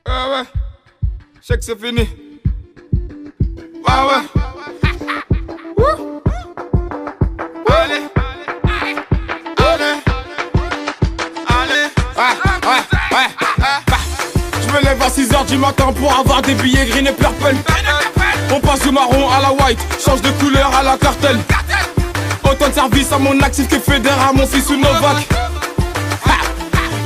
ouais, je sais que c'est fini. Ouais. Wouh. Allez. Je me lève à 6h du matin pour avoir des billets green et purple. On passe du marron à la white, change de couleur à la cartel. Autant de service à mon actif que fédère à mon fils ou Novak.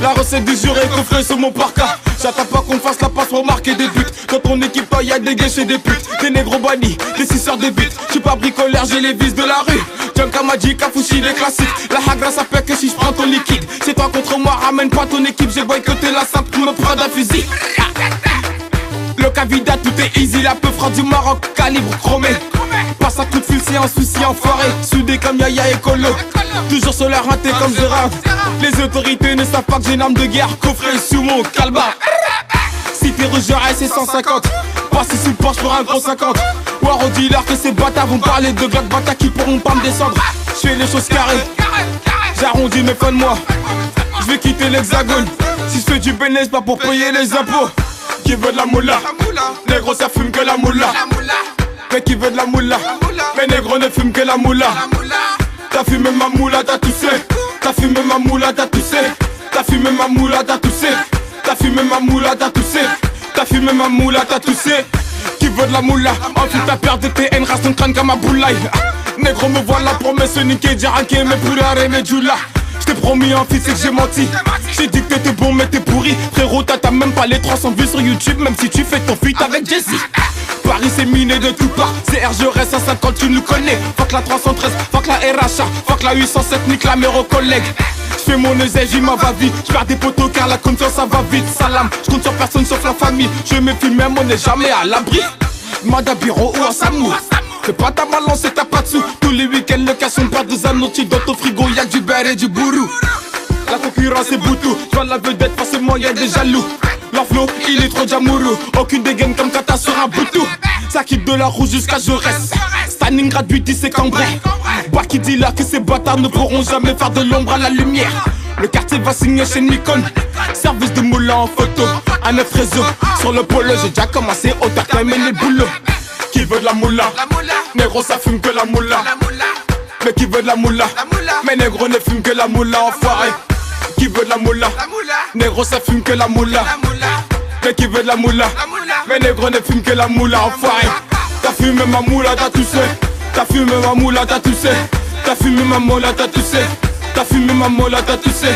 La recette du jour est coffrée sur mon parka. J'attends pas qu'on fasse la passe pour marquer des buts. Dans ton équipe, y'a des guichets, des putes, des négros bannis, des suceurs de bites. J'suis pas bricoleur, j'ai les vis de la rue. Junka Magic, Kafushi, les classiques. La hagra ça fait que si j'prends ton liquide. C'est toi contre moi, ramène pas ton équipe. J'ai boycotté la simple, me prends d'un fusil. Le Cavida, tout est easy. La peu frappe du Maroc, calibre chromé. Passe à coup de fil, c'est un souci enfoiré. Soudé comme Yaya et Colo. Toujours sur leur raté comme Gérard. Les autorités ne savent pas que j'ai une arme de guerre coffrée sous mon calbar. Si t'es rouge, c'est 150. Passe sous le Porsche pour un gros 50. War au dealer que ces bâtards vont parler de Glock bâtards qui pourront pas me descendre. J'fais les choses carrées, j'arrondis mes fins de mois. J'vais quitter l'hexagone. Si j'fais du bénéfice, pas pour payer les impôts. Qui veut de la moula? Négro ça fume que la moula. Mais qui veut de la moula? Mais négro ne fume que la moula. T'as fumé ma moula, t'as toussé. T'as fumé ma moula, t'as toussé. T'as fumé ma moula, t'as toussé. T'as fumé ma moula, t'as toussé. T'as fumé ma moula, t'as toussé. Qui veut de la moula? Ensuite t'as perdu tes haines, reste ton crâne comme un boulaï. Négro me voilà pour me se niquer, dire hacker mes poulards et mes djoulas. J't'ai promis en fils et que j'ai menti. J'ai dit que t'étais bon mais t'es pourri. Frérot t'as même pas les 300 vues sur YouTube. Même si tu fais ton feat avec Jesse. Paris c'est miné de tout part. C'est R, je reste à 50, tu nous connais. Fuck la 313, fuck la RHA, fuck la 807, nique la mère aux collègues. J'fais mon oseille, j'y m'en va vite. J'perds des potos car la confiance ça va vite. Salam, j'compte sur personne sauf la famille. Je me filme même, on n'est jamais à l'abri. Manda bureau ou en Samou. Fais pas ta balance et t'as pas de sous. Tous les week-ends le casson perd des anneaux. Dans ton frigo y'a que du beurre et du bourrou. La concurrence est boutou. J'vois la vedette, forcément y'a des jaloux. Leur flow, il est trop jamourou. Aucune dégaine comme Kata sur un boutou. Ça quitte de la rouge jusqu'à Jaurès. Stalingrad 8-10 c'est Cambrai. Baki dit là que ces bâtards ne pourront jamais faire de l'ombre à la lumière. Le quartier va signer chez Nikon. Service de moulin en photo. Un 9 réseau. Sur le polo, j'ai déjà commencé au tac mais les boulots. Qui veut de la moula? Négro ça fume que la moula. Mais qui veut de la moula? Mais négro ne fume que la moula, enfoiré. Qui veut de la moula? Négro ça fume que la moula. Mais qui veut de la moula? Mais négro ne fume que la moula, enfoiré. T'as fumé ma moula, t'as toussé. T'as fumé ma moula, t'as toussé. T'as fumé ma moula, t'as toussé. T'as fumé ma moula, t'as toussé.